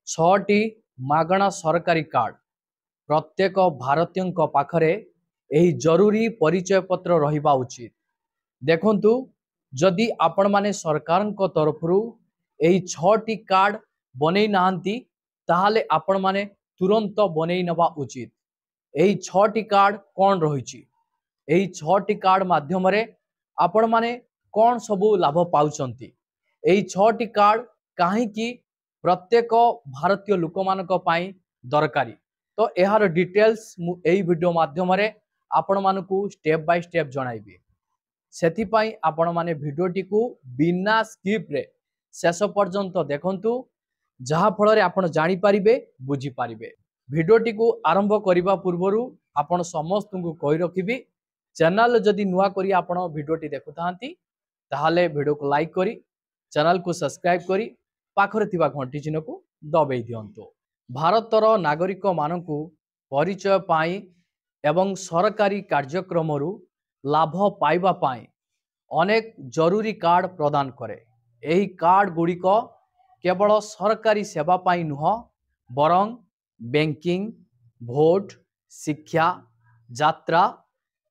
छटी मागणा सरकारी कार्ड प्रत्येक भारतीय पाखरे एही जरूरी परिचय पत्र रहिबा उचित। देखंतु जदि आपण माने सरकार तरफ एही छटी कार्ड बनै नाहंती ताहाले आपण माने तुरंत बनै नबा उचित। एही छटी कार्ड कौन रही? एही छटी कार्ड माध्यम आपण माने कौन सबू लाभ पाउचंती? एही छटी कार्ड काहींकी प्रत्येक भारतीय लोक मानक पई दरकारी। तो यार डिटेल्स मु एही वीडियो माध्यम आपण मानकू स्टेप बाय स्टेप जणाइबी। सेथिपाई आपण माने वीडियोटी को बिना स्किप रे शेष पर्यंत देखंतु, जहा फल रे आपण जानि पारिबे बुझी पारिबे। वीडियोटी को आरंभ करिबा पूर्वरु आपण समस्त को कहि रखिबी, चैनल जदि नुआ करी आपण वीडियोटी देखुथांती ताहाले वीडियो को लाइक करी चैनल को सब्सक्राइब करी पाखरे थिबा घंटी चिन्ह को दबाई दियंतु। भारतर नागरिक मानकू परिचय पाई एवं सरकारी कार्यक्रम लाभ पाइबा पाई अनेक जरूरी कार्ड प्रदान करे। एही कार्ड गुड़िक केवल सरकारी सेवा पाई नुह बरं बैंकिंग, भोट, शिक्षा, यात्रा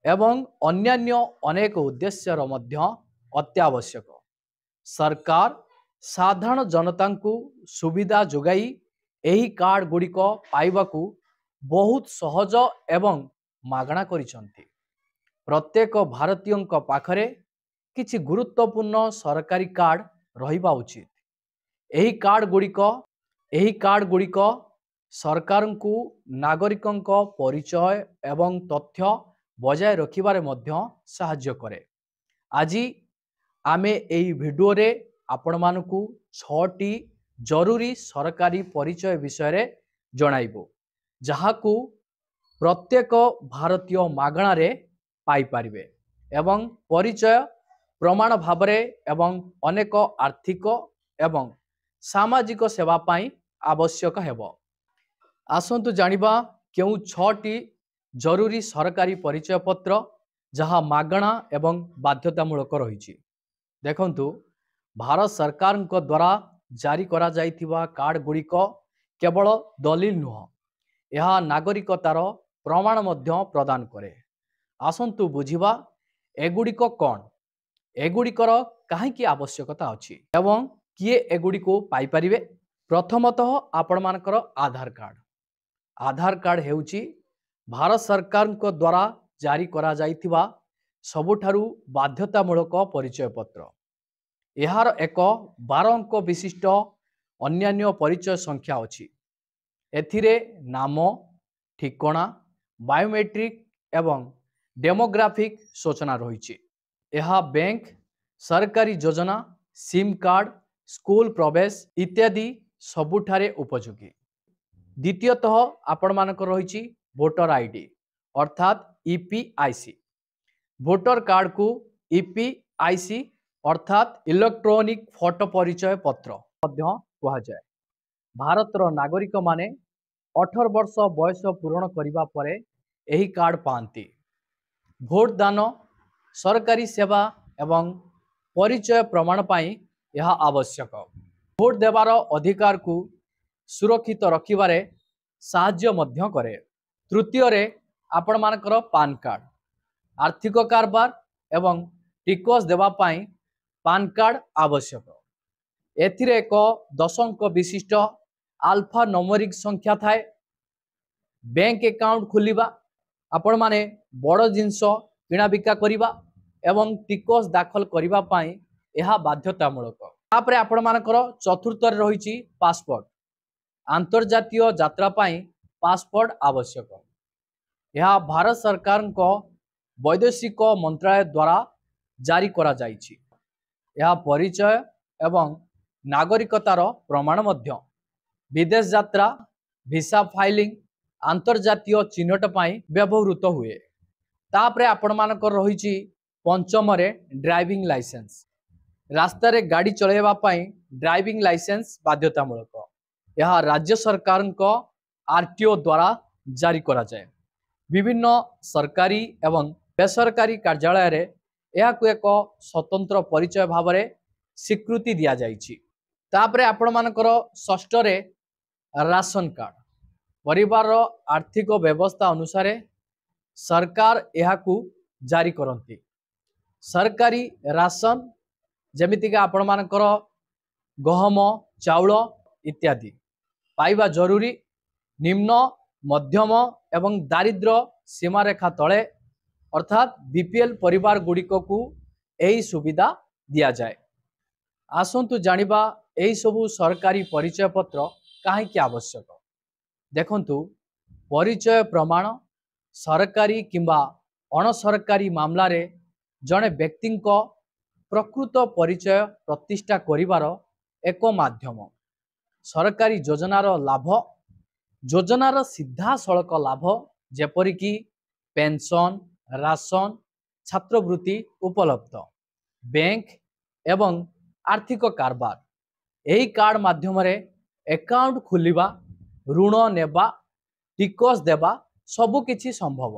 एवं अन्यान्य अनेक उद्देश्यर मध्य अत्यावश्यक। सरकार साधारण जनता को सुविधा जोगाई एही कार्ड गुड़िक पाइबाकू बहुत सहज एवं मागणा करिसंती। प्रत्येक भारतीय पाखरे किछि गुरुत्वपूर्ण सरकारी कार्ड रहिबा उचित। एही कार्ड गुड़िक सरकार को नागरिकों परिचय एवं तथ्य बजाय रखिबारे मध्य सहाय्य करे। आज आमे एही वीडियो रे आपण मानकू 6टी जरूरी सरकारी परिचय विषय रे जणाइबो, जहाकू प्रत्येक भारतीय मागणा रे पाई पारिबे एवं परिचय प्रमाण भावरे एवं अनेक आर्थिक एवं सामाजिक सेवा पाई आवश्यक हेबो। आसंतु जानिबा केउ 6टी जरूरी सरकारी परिचय पत्र जहा मागणा एवं बाध्यतामूलक रही। देखंतु, भारत सरकार द्वारा जारी करा जाइथिबा कार्ड गुड़िक केवल दलील नुह, यह नागरिकतार प्रमाण मध्य प्रदान करे। आसंतु बुझिबा एगुड़िक कौन, एगुड़िकर काहींकी आवश्यकता अछि एवं किए एगुड़िको पाई परिबे। प्रथमतः आपण मानकर आधार कार्ड। आधार कार्ड हेउची भारत सरकार द्वारा जारी करा जाइथिबा सबुठारु बाध्यतामूलक परिचय पत्र। यार एक 12 अंक विशिष्ट अन्यान्य परिचय संख्या अछि। एथिरे नाम, ठिकाना, बायोमेट्रिक एवं डेमोग्राफिक सूचना रही। यह बैंक, सरकारी योजना, सिम कार्ड, स्कूल प्रवेश इत्यादि सबुठारे उपयोगी। द्वितीयतः आपण मानक रही वोटर आईडी अर्थात ईपीआईसी। वोटर कार्ड को ईपीआईसी अर्थात इलेक्ट्रॉनिक फोटो परिचय पत्र मध्य कहा जाए। भारतर नागरिक माने 18 वर्ष बयस पूर्ण करिबा परे एही कार्ड पांती। भोट दान, सरकारी सेवा एवं परिचय प्रमाण पाई यह आवश्यक। भोट देवार अधिकार को सुरक्षित रखिबारे साहाय्य मध्य करे। तृतीय रे आपण मानकर पान कार्ड। आर्थिक कारबार एवं टिकस देवा पाई पान कार्ड आवश्यक। एथिरे एक 10 अंक विशिष्ट आल्फा नंबरिक संख्या थाए। बैंक अकाउंट खोलिबा, आपण माने बड़ जिंस किणा बिका करिबा एवं टिकस दाखल करिबा पाई यह बाध्यतामूलक। तापरे आपण मानकर चतुर्थ रे रहिछि पासपोर्ट। अंतर्जातीय यात्रा पाई पासपोर्ट आवश्यक। यह भारत सरकार को वैदेशिक मंत्रालय द्वारा जारी करा जाइछि। यह परिचय एवं नागरिकतार प्रमाण मध्य। विदेश यात्रा, वीसा फाइलिंग, अंतर्जातीय चिन्हट पाई व्यवहृत हुए। तापरे आपण मानकर रहिछि पंचम रे ड्राइविंग लाइसेंस। रास्ता रे गाड़ी चलाइबा पाई ड्राइविंग लाइसेंस बाध्यतामूलक। यह राज्य सरकार को आरटीओ द्वारा जारी करा जाए। विभिन्न सरकारी एवं बेसरकारी कार्यालय रे यह को एक स्वतंत्र परिचय भाव में स्वीकृति दि जाइछि। तापरे आपण मानकर षष्ठ रे राशन कार्ड परिवार आर्थिक व्यवस्था अनुसार सरकार यहाकू जारी करती। सरकारी राशन जमितिक आपण मानकर गहम चाउल इत्यादि पाइबा जरूरी। निम्न मध्यम एवं दारिद्र सीमारेखा तले अर्थात बीपीएल परिवार गुड़िक को यही सुविधा दिया जाए। आसंतु जानिबा एही सबु सरकारी परिचय पत्र काहेकि आवश्यक। देखंतु परिचय प्रमाण सरकारी किंबा अणसरकारी मामला रे जड़े व्यक्ति प्रकृत परिचय प्रतिष्ठा करिवार एक माध्यम। सरकारी योजनार लाभ योजनार सीधा सड़क लाभ जेपरिकी पेंशन राशन छात्रवृत्ति उपलब्ध बैंक एवं आर्थिक कारबार यही कार्ड माध्यम एकाउंट खोलिबा ऋण नेबा टिकस देबा सबु किछि संभव।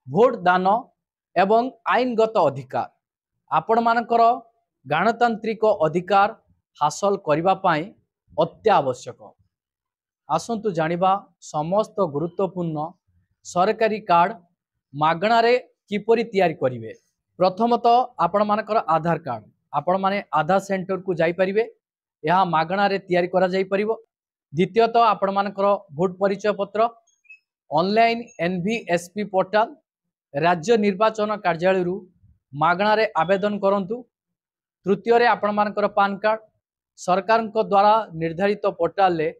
भोट दान एवं आईनगत अधिकार आपण मानकर गणतांत्रिक अधिकार हासिल करबा पई अत्यावश्यक। आसंतु जानिबा समस्त गुरुत्वपूर्ण सरकारी कार्ड मागणारे किपरि तैयारी करिवे। प्रथमतः आपण मानकर आधार कार्ड आपण माने आधार सेंटर को जाई परिवे, यह मागणारे तैयारी करा जाई परिवो। द्वितीयतः आपण मानकर भोट परिचय पत्र ऑनलाइन एनवीएसपी पोर्टल राज्य निर्वाचन कार्यालय रु मागणारे आवेदन करंतु। तृतीय आपण मानकर पान कार्ड सरकार द्वारा निर्धारित पोर्टाल ले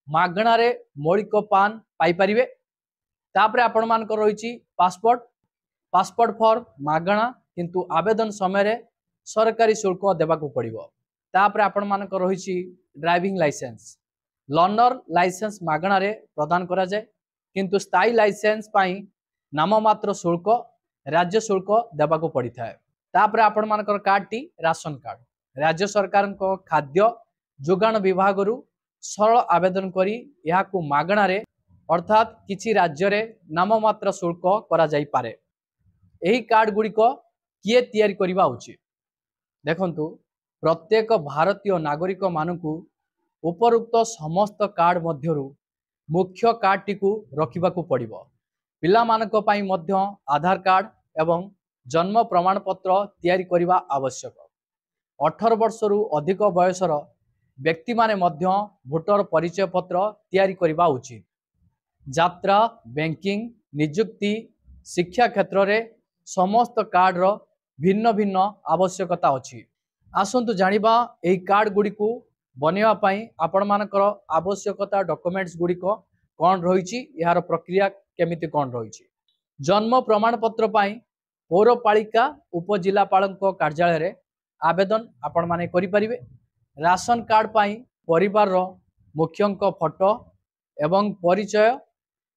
मागणारे मौलिक पान पाई परिवे। तापरे आपण मानकर रहिछि पासपोर्ट फॉर्म मागणा किंतु आवेदन समय रे सरकारी शुल्क देबाकू पड़िबो। तापरे आपण मानकर रहिछि ड्राइविंग लाइसेंस लर्नर लाइसेंस मागणा रे प्रदान करा जाय किंतु स्थायी लाइसेंस पाई नाममात्र शुल्क राज्य शुल्क देबाकू पड़ी थाए। तापरे आपण मानकर कार्ड टी राशन कार्ड राज्य सरकार को खाद्य जोगाण विभाग रु सरल आवेदन करी याकू मागणा रे अर्थात किछि राज्य रे नाममात्र शुल्क करा जाई पारे। एही कार्ड गुड़िक किए तैयारी करिबा उचित। देखंतु प्रत्येक भारतीय नागरिक मानकू उपरोक्त समस्त कार्ड मध्यरु मुख्य कार्ड टी को रखिबाकू पड़िबो। पिला मानक पई मध्य आधार कार्ड एवं जन्म प्रमाण पत्र तैयारी करिबा आवश्यक। 18 वर्ष रु अधिक बयसर व्यक्ति माने मध्य भोटर परिचय पत्र तैयारी करिबा उचित। यात्रा बैंकिंग नियुक्ति शिक्षा क्षेत्र रे समस्त कार्ड रो भिन्न भिन्न आवश्यकता अछि। आसंतु जानिबा एही कार्ड गुडी को बनेवा पई आपण मानकर आवश्यकता डॉक्यूमेंट्स गुडी को कोन रहिछि यार प्रक्रिया केमिति कोन रहिछि। जन्म प्रमाण पत्र पई पौरपालिका उपजिलापालक कार्यालय रे आवेदन आपण माने करि परिबे। राशन कार्ड पाई परिवार रो मुख्यंक फोटो एवं परिचय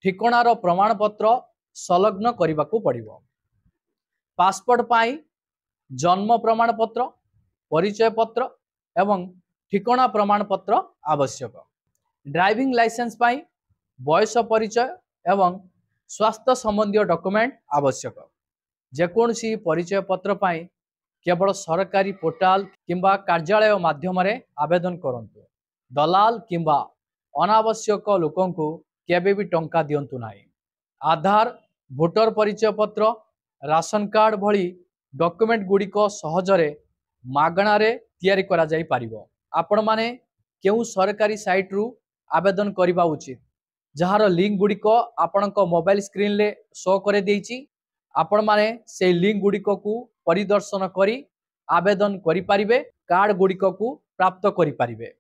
ठिकाणार प्रमाण पत्र संलग्न करबाकू पड़िबो। पासपोर्ट पाई जन्म प्रमाण पत्र परिचय पत्र एवं ठिकाना प्रमाण पत्र आवश्यक। ड्राइविंग लाइसेंस पाई बयस परिचय एवं स्वास्थ्य संबंधी डॉक्यूमेंट आवश्यक। जेकोसी परिचय पत्र पाई केवल सरकारी पोर्टाल किंबा कार्यालय माध्यम रे आवेदन करंतु। दलाल किंबा अनावश्यक लोकंकु केबे भी टंका दियंतु नाही। आधार भोटर परिचय पत्र राशन कार्ड भली डॉक्यूमेंट गुड़िक सहजरे मागणा रे तैयारी करा जाई पारिबो। आपण माने केउ सरकारी साइट रु आवेदन करिबा उचित जहार लिंक गुड़िक आपणक मोबाइल स्क्रीन ले शो करे देइछि। आपण माने से लिंक गुड़िक को परिदर्शन करी आवेदन करि पारिबे कार्ड गुड़िक को प्राप्त करि पारिबे।